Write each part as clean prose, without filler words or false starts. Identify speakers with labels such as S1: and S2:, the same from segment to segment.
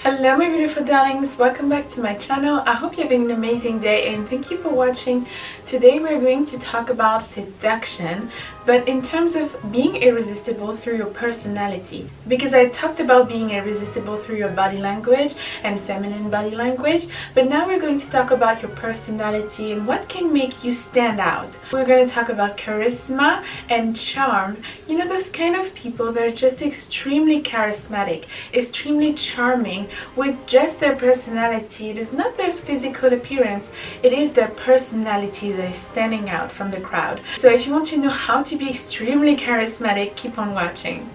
S1: Hello my beautiful darlings, welcome back to my channel. I hope you're having an amazing day and thank you for watching. Today we're going to talk about seduction, but in terms of being irresistible through your personality, because I talked about being irresistible through your body language and feminine body language, but now we're going to talk about your personality and what can make you stand out. We're going to talk about charisma and charm. You know, those kind of people that are just extremely charismatic, extremely charming with just their personality. It is not their physical appearance, it is their personality that is standing out from the crowd. So if you want to know how to be extremely charismatic, keep on watching.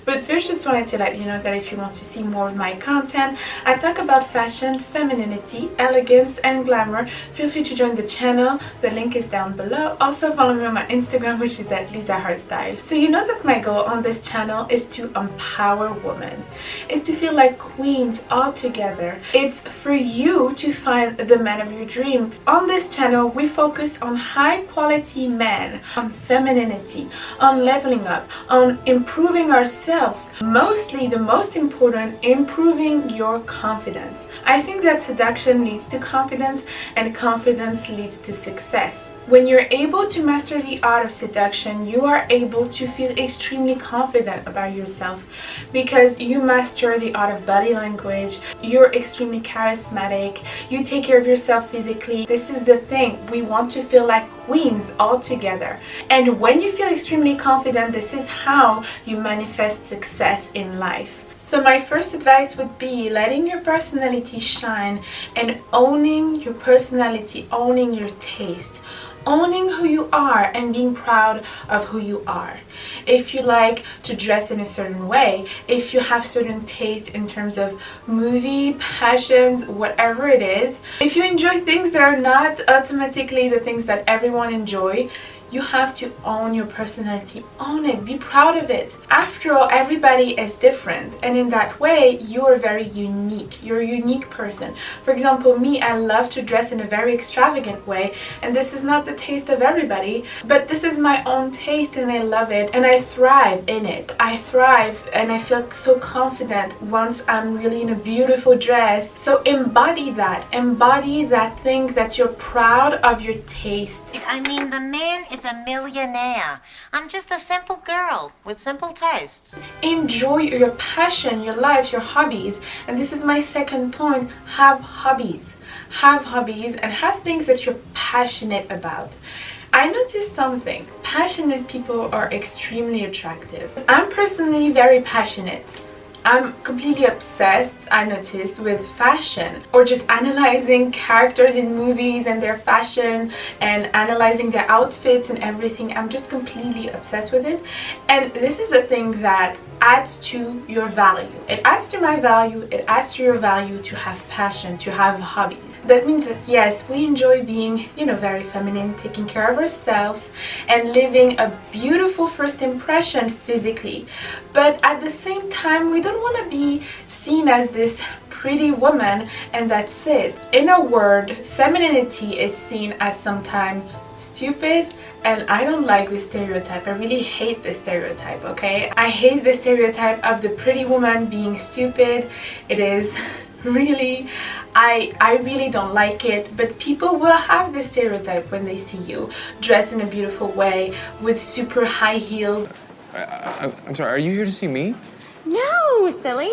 S1: But first, just wanted to let you know that if you want to see more of my content, I talk about fashion, femininity, elegance, and glamour. Feel free to join the channel. The link is down below. Also, follow me on my Instagram, which is at Lisa Hairstyle. So you know that my goal on this channel is to empower women. It's to feel like queens all together. It's for you to find the man of your dream. On this channel, we focus on high-quality men, on femininity, on leveling up, on improving ourselves. Mostly, the most important, improving your confidence. I think that seduction leads to confidence and confidence leads to success. When you're able to master the art of seduction, you are able to feel extremely confident about yourself because you master the art of body language, you're extremely charismatic, you take care of yourself physically. This is the thing, we want to feel like queens all together. And when you feel extremely confident, this is how you manifest success in life. So my first advice would be letting your personality shine and owning your personality, owning your taste. Owning who you are and being proud of who you are. If you like to dress in a certain way, if you have certain taste in terms of movie, passions, whatever it is, if you enjoy things that are not automatically the things that everyone enjoy, you have to own your personality, own it, be proud of it. After all, everybody is different, and in that way, you are very unique. You're a unique person. For example, me, I love to dress in a very extravagant way, and this is not the taste of everybody, but this is my own taste, and I love it, and I thrive in it. I thrive, and I feel so confident once I'm really in a beautiful dress. So embody that thing that you're proud of your taste.
S2: I mean, the man is a millionaire. I'm just a simple girl with simple tastes.
S1: Enjoy your passion, your life, your hobbies. And this is my second point. Have hobbies. Have hobbies and have things that you're passionate about. I noticed something. Passionate people are extremely attractive. I'm personally very passionate. I'm completely obsessed, I noticed, with fashion, or just analyzing characters in movies and their fashion and analyzing their outfits and everything. I'm just completely obsessed with it, and this is the thing that adds to your value. It adds to my value, it adds to your value to have passion, to have hobbies. That means that yes, we enjoy being, you know, very feminine, taking care of ourselves and living a beautiful first impression physically. But at the same time, we don't want to be seen as this pretty woman and that's it. In a word, femininity is seen as sometimes stupid, and I don't like this stereotype. I really hate this stereotype, okay? I hate the stereotype of the pretty woman being stupid. It is really, I really don't like it, but people will have this stereotype when they see you dressed in a beautiful way with super high heels.
S3: I'm sorry, are you here to see me?
S4: No, silly.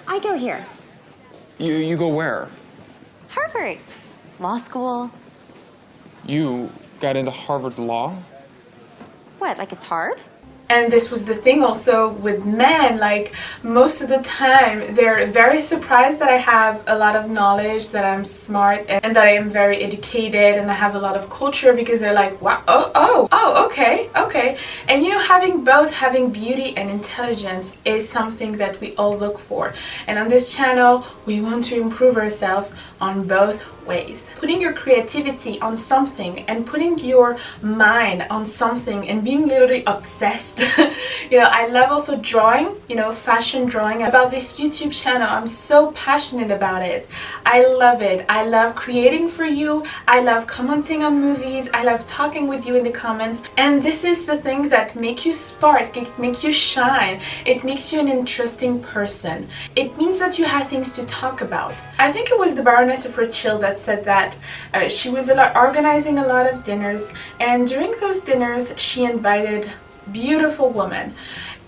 S4: I go here.
S3: You go where?
S4: Harvard. Law school.
S3: You got into Harvard Law?
S4: What, like it's hard?
S1: And this was the thing also with men, like most of the time they're very surprised that I have a lot of knowledge, that I'm smart, and that I am very educated and I have a lot of culture, because they're like, wow, okay. And you know, having both, having beauty and intelligence is something that we all look for. And on this channel, we want to improve ourselves on both ways. Putting your creativity on something and putting your mind on something and being literally obsessed. I love also drawing, fashion drawing. About this YouTube channel, I'm so passionate about it. I love it. I love creating for you. I love commenting on movies. I love talking with you in the comments. And this is the thing that makes you spark, it makes you shine, it makes you an interesting person. It means that you have things to talk about. I think it was the Baroness of Rothschild that said that she was organizing a lot of dinners, and during those dinners she invited beautiful women,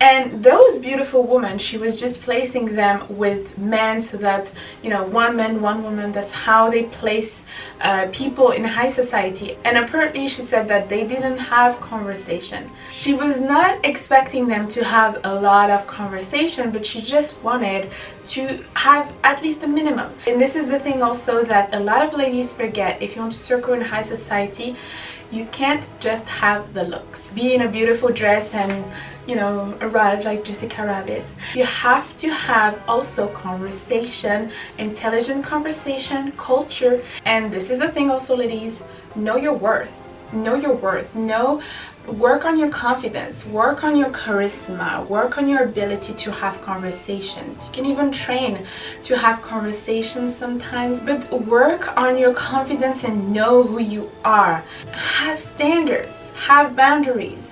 S1: and those beautiful women, she was just placing them with men so that, one man, one woman, that's how they place people in high society. And apparently she said that they didn't have conversation. She was not expecting them to have a lot of conversation, but she just wanted to have at least a minimum. And this is the thing also that a lot of ladies forget. If you want to circle in high society, you can't just have the looks, be in a beautiful dress and arrive like Jessica Rabbit. You have to have also conversation, intelligent conversation, culture. And this is the thing also, ladies, know your worth. Know your worth. Work on your confidence, work on your charisma, work on your ability to have conversations. You can even train to have conversations sometimes, but work on your confidence and know who you are. Have standards, have boundaries.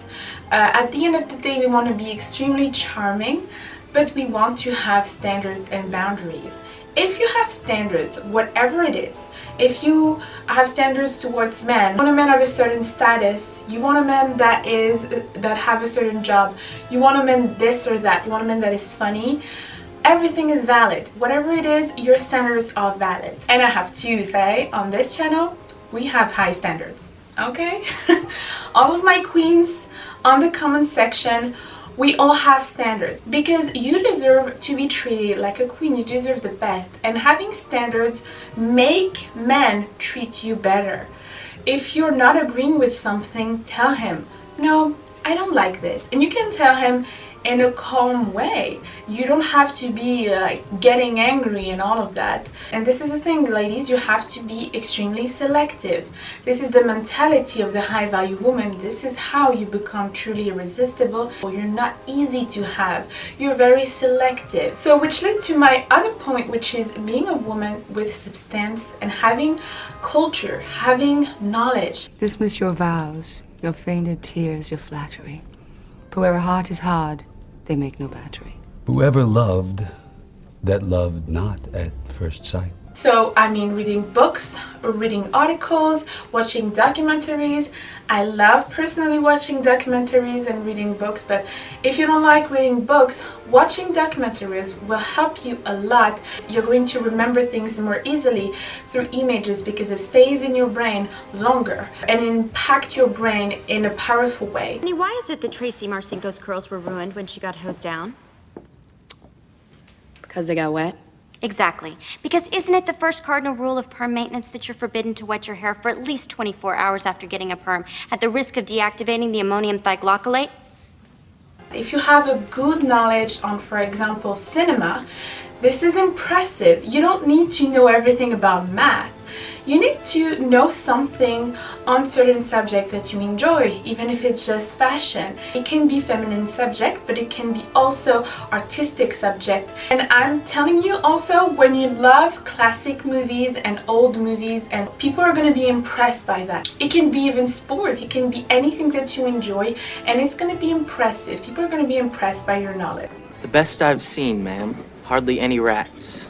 S1: At the end of the day, we want to be extremely charming, but we want to have standards and boundaries. If you have standards, whatever it is, if you have standards towards men, you want a man of a certain status, you want a man that have a certain job, you want a man this or that, you want a man that is funny, everything is valid. Whatever it is, your standards are valid. And I have to say, on this channel, we have high standards, okay? All of my queens on the comment section, we all have standards because you deserve to be treated like a queen. You deserve the best, and having standards make men treat you better. If you're not agreeing with something, tell him, no, I don't like this, and you can tell him in a calm way. You don't have to be like getting angry and all of that. And this is the thing, ladies, you have to be extremely selective. This is the mentality of the high value woman. This is how you become truly irresistible. You're not easy to have, you're very selective. So which led to my other point, which is being a woman with substance and having culture, having knowledge.
S5: Dismiss your vows, your feigned tears, your flattery. For where a heart is hard, they make no battery.
S6: Whoever loved, that loved not at first sight.
S1: So, reading books, reading articles, watching documentaries. I love personally watching documentaries and reading books, but if you don't like reading books, watching documentaries will help you a lot. You're going to remember things more easily through images because it stays in your brain longer and impact your brain in a powerful way.
S4: Why is it that Tracy Marcinko's curls were ruined when she got hosed down?
S5: Because they got wet?
S4: Exactly. Because isn't it the first cardinal rule of perm maintenance that you're forbidden to wet your hair for at least 24 hours after getting a perm, at the risk of deactivating the ammonium thioglycolate?
S1: If you have a good knowledge on, for example, cinema, this is impressive. You don't need to know everything about math. You need to know something on certain subject that you enjoy, even if it's just fashion. It can be feminine subject, but it can be also artistic subject. And I'm telling you also, when you love classic movies and old movies, and people are going to be impressed by that. It can be even sport, it can be anything that you enjoy, and it's going to be impressive. People are going to be impressed by your knowledge.
S7: The best I've seen, ma'am. Hardly any rats.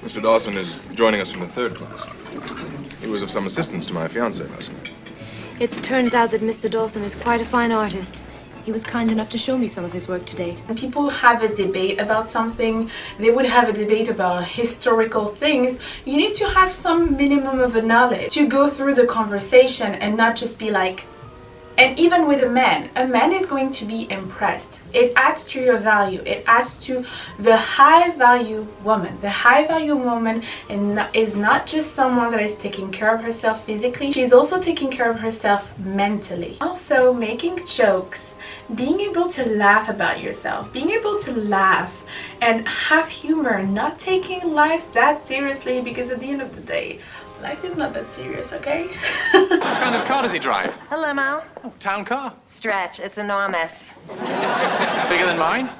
S8: Mr. Dawson is joining us from the third class. He was of some assistance to my fiancée last night.
S9: It turns out that Mr. Dawson is quite a fine artist. He was kind enough to show me some of his work today.
S1: When people have a debate about something, they would have a debate about historical things. You need to have some minimum of a knowledge to go through the conversation and not just be like, and even with a man is going to be impressed. It adds to your value. It adds to the high value woman. The high value woman is not just someone that is taking care of herself physically. She's also taking care of herself mentally. Also, making jokes, being able to laugh about yourself, being able to laugh and have humor, not taking life that seriously, because at the end of the day, life is not that serious, okay?
S10: What kind of car does he drive?
S2: A limo.
S10: Oh, town car.
S2: Stretch. It's enormous.
S10: Bigger than mine?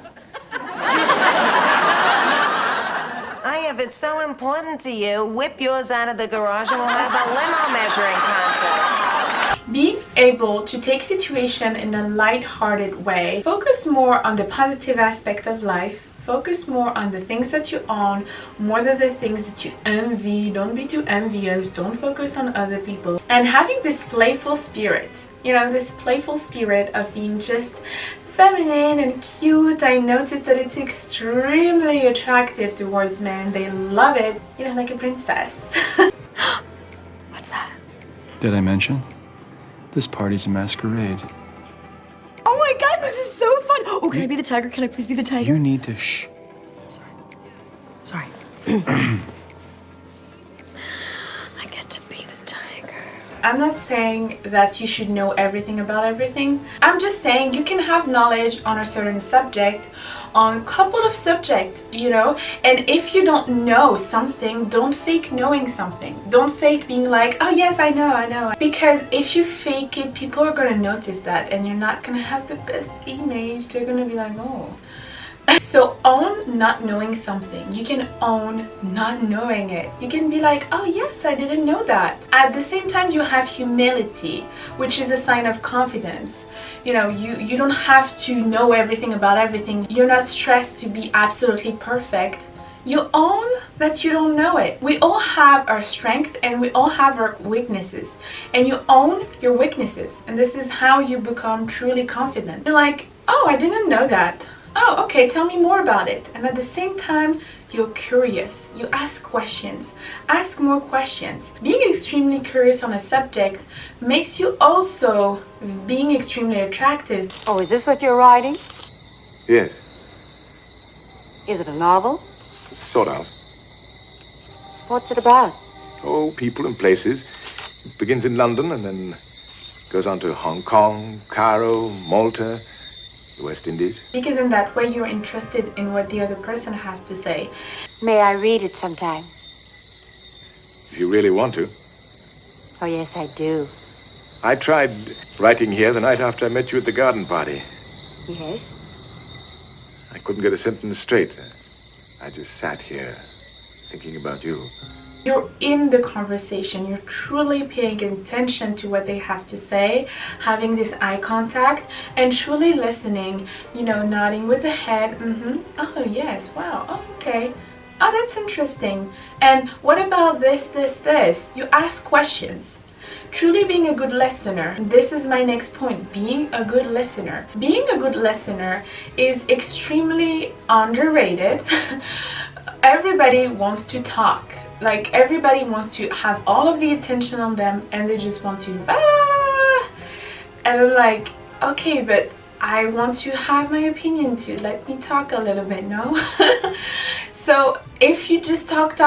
S2: If it's so important to you, whip yours out of the garage and we'll have a limo measuring contest.
S1: Being able to take situation in a light-hearted way, focus more on the positive aspect of life, focus more on the things that you own more than the things that you envy. Don't be too envious, don't focus on other people, and having this playful spirit, you know, this playful spirit of being just feminine and cute. I noticed that it's extremely attractive towards men. They love it, you know, like a princess.
S9: What's that?
S11: Did I mention? This party's a masquerade.
S9: Oh my god, this is so fun! Oh, can I be the tiger? Can I please be the tiger?
S11: You need to shh.
S9: Sorry. I get to be the tiger.
S1: I'm not saying that you should know everything about everything. I'm just saying you can have knowledge on a certain subject, on a couple of subjects, you know, and if you don't know something, don't fake knowing something. Don't fake being like, oh yes, I know. Because if you fake it, people are gonna notice that and you're not gonna have the best image. They're gonna be like, oh. So own not knowing something. You can own not knowing it. You can be like, oh yes, I didn't know that. At the same time, you have humility, which is a sign of confidence. You know, you don't have to know everything about everything. You're not stressed to be absolutely perfect. You own that you don't know it. We all have our strength and we all have our weaknesses. And you own your weaknesses. And this is how you become truly confident. You're like, oh, I didn't know that. Oh, okay, tell me more about it. And at the same time, you're curious. You ask questions. Ask more questions. Being extremely curious on a subject makes you also being extremely attractive.
S12: Oh, is this what you're writing?
S8: Yes,
S12: Is it a novel?
S8: sort of.
S12: What's it about?
S8: Oh, people and places. It begins in London and then goes on to Hong Kong, Cairo, Malta, the West Indies.
S1: Because in that way you're interested in what the other person has to say.
S12: May I read it sometime?
S8: If you really want to.
S12: Oh, yes, I do.
S8: I tried writing here the night after I met you at the garden party.
S12: Yes?
S8: I couldn't get a sentence straight. I just sat here thinking about you.
S1: You're in the conversation, you're truly paying attention to what they have to say, having this eye contact, and truly listening, you know, nodding with the head, oh yes, wow, oh, okay, oh, that's interesting, and what about this? You ask questions. Truly being a good listener, this is my next point, being a good listener. Being a good listener is extremely underrated. Everybody wants to talk. Like, everybody wants to have all of the attention on them and they just want to and I'm like, okay, but I want to have my opinion too. Let me talk a little bit, no? So if you just talk,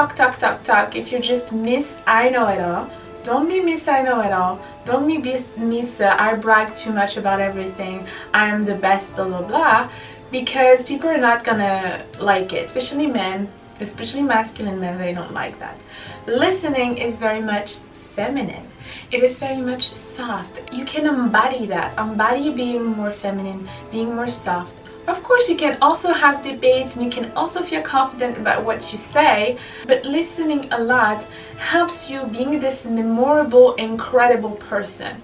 S1: if you're just Miss I know it all, don't be Miss I know it all. Don't be Miss I brag too much about everything. I am the best, blah blah blah, because people are not gonna like it, especially men. Especially masculine men, they don't like that. Listening is very much feminine. It is very much soft. You can embody that. Embody being more feminine, being more soft. Of course, you can also have debates and you can also feel confident about what you say, but listening a lot helps you being this memorable, incredible person.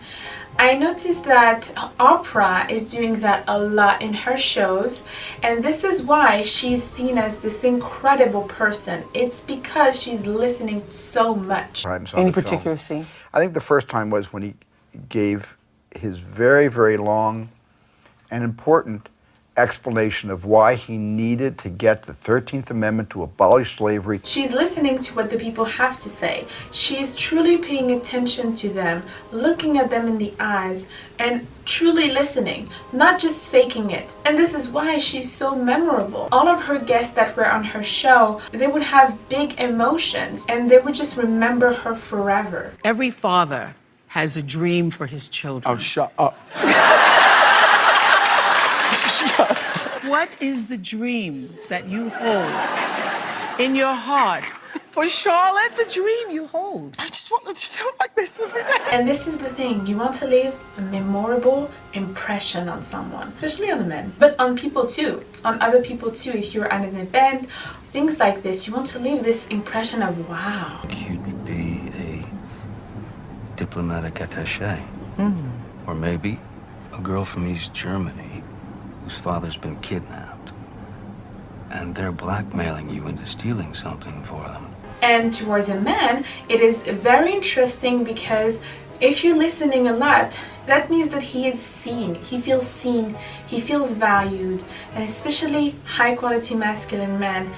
S1: I noticed that Oprah is doing that a lot in her shows, and this is why she's seen as this incredible person. It's because she's listening so much.
S13: Any particular scene? I think the first time was when he gave his very, very long and important explanation of why he needed to get the 13th Amendment to abolish slavery.
S1: She's listening to what the people have to say. She's truly paying attention to them, looking at them in the eyes, and truly listening, not just faking it. And this is why she's so memorable. All of her guests that were on her show, they would have big emotions, and they would just remember her forever.
S14: Every father has a dream for his children.
S11: Oh, shut up.
S14: what is the dream that you hold in your heart? For Charlotte, the dream you hold.
S15: I just want them to feel like this every day.
S1: And this is the thing, you want to leave a memorable impression on someone, especially on the men, but on people too, on other people too. If you're at an event, things like this, you want to leave this impression of wow.
S6: You'd be a diplomatic attaché. Or maybe a girl from East Germany whose father's been kidnapped. And they're blackmailing you into stealing something for them.
S1: And towards a man, it is very interesting because if you're listening a lot, that means that he is seen, he feels valued, and especially high quality masculine men,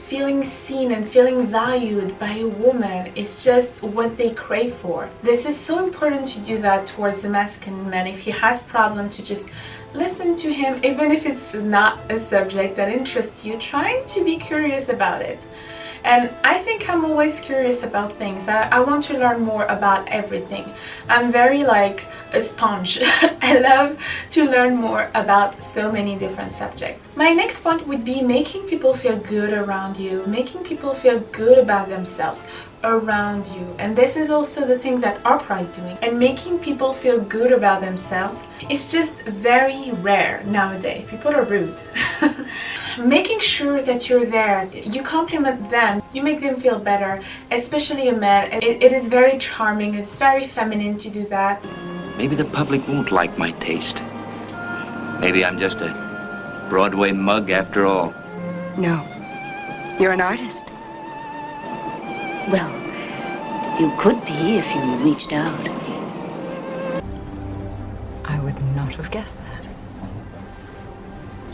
S1: feeling seen and feeling valued by a woman is just what they crave for. This is so important to do that towards a masculine man. If he has problem, to just listen to him, even if it's not a subject that interests you, trying to be curious about it. And I think I'm always curious about things. I want to learn more about everything. I'm very like a sponge. I love to learn more about so many different subjects. My next point would be making people feel good around you, making people feel good about themselves around you. And this is also the thing that Oprah is doing. And making people feel good about themselves is just very rare nowadays. People are rude. Making sure that you're there, you compliment them, you make them feel better, especially a man. It is very charming, it's very feminine to do that.
S16: Maybe the public won't like my taste. Maybe I'm just a Broadway mug after all.
S12: No. You're an artist. Well, you could be if you reached out.
S5: I would not have guessed that.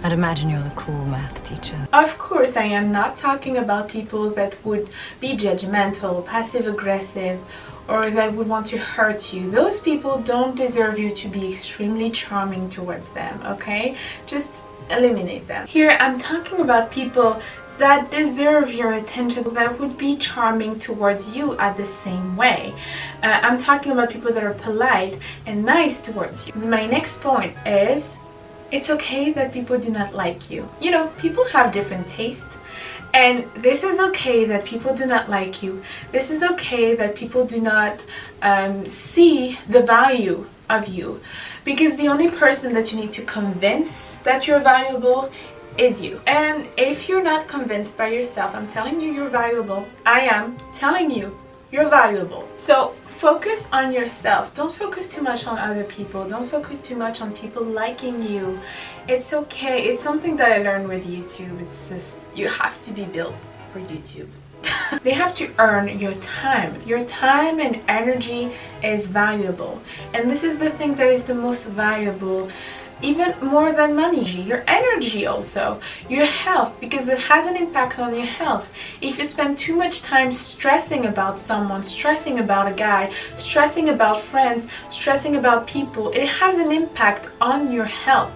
S5: I'd imagine you're the cool math teacher.
S1: Of course, I am not talking about people that would be judgmental, passive-aggressive, or that would want to hurt you. Those people don't deserve you to be extremely charming towards them, okay? Just eliminate them. Here, I'm talking about people that deserve your attention, that would be charming towards you at the same way. I'm talking about people that are polite and nice towards you. My next point is, it's okay that people do not like you. You know, people have different tastes, and this is okay that people do not like you. This is okay that people do not see the value of you, because the only person that you need to convince that you're valuable is you. And if you're not convinced by yourself, I'm telling you you're valuable. I am telling you you're valuable. So focus on yourself. Don't focus too much on other people. Don't focus too much on people liking you. It's okay. It's something that I learned with YouTube. It's just, you have to be built for YouTube. They have to earn your time. Your time and energy is valuable. And this is the thing that is the most valuable, even more than money. Your energy also, your health, because it has an impact on your health. If you spend too much time stressing about someone, stressing about a guy, stressing about friends, stressing about people, it has an impact on your health.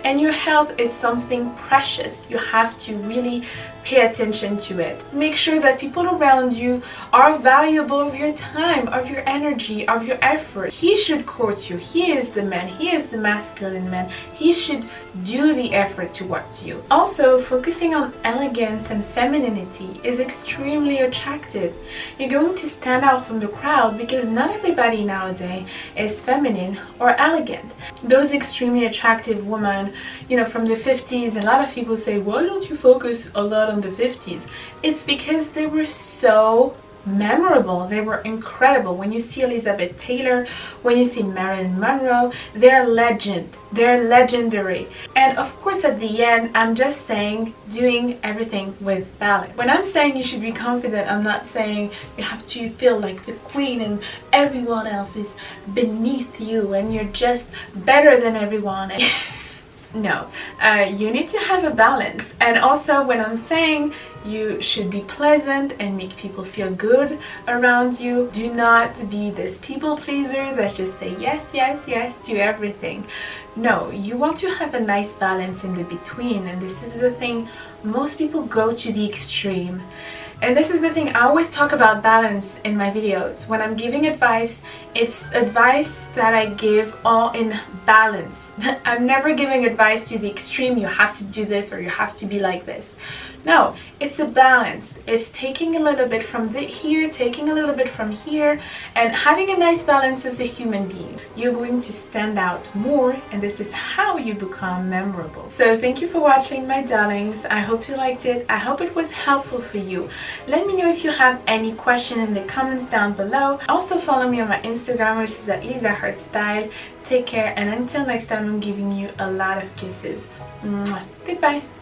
S1: And your health is something precious. You have to really pay attention to it. Make sure that people around you are valuable of your time, of your energy, of your effort. He should court you. He is the man. He is the masculine man. He should do the effort towards you. Also, focusing on elegance and femininity is extremely attractive. You're going to stand out from the crowd because not everybody nowadays is feminine or elegant. Those extremely attractive women, you know, from the 50s, a lot of people say, why don't you focus a lot on the 50s? It's because they were so memorable. They were incredible. When you see Elizabeth Taylor, when you see Marilyn Monroe, they're legend. They're legendary. And of course, at the end, I'm just saying doing everything with balance. When I'm saying you should be confident, I'm not saying you have to feel like the queen and everyone else is beneath you and you're just better than everyone. No, you need to have a balance. And also, when I'm saying you should be pleasant and make people feel good around you, do not be this people pleaser that just say yes, yes, yes to everything. No, you want to have a nice balance in the between, and this is the thing, most people go to the extreme. And this is the thing, I always talk about balance in my videos. When I'm giving advice, it's advice that I give all in balance. I'm never giving advice to the extreme, you have to do this or you have to be like this. No, it's a balance. It's taking a little bit from here, taking a little bit from here, and having a nice balance as a human being. You're going to stand out more, and this is how you become memorable. So thank you for watching, my darlings. I hope you liked it. I hope it was helpful for you. Let me know if you have any question in the comments down below. Also follow me on my Instagram, which is at Lisa Heart Style. Take care, and until next time, I'm giving you a lot of kisses. Mwah. Goodbye.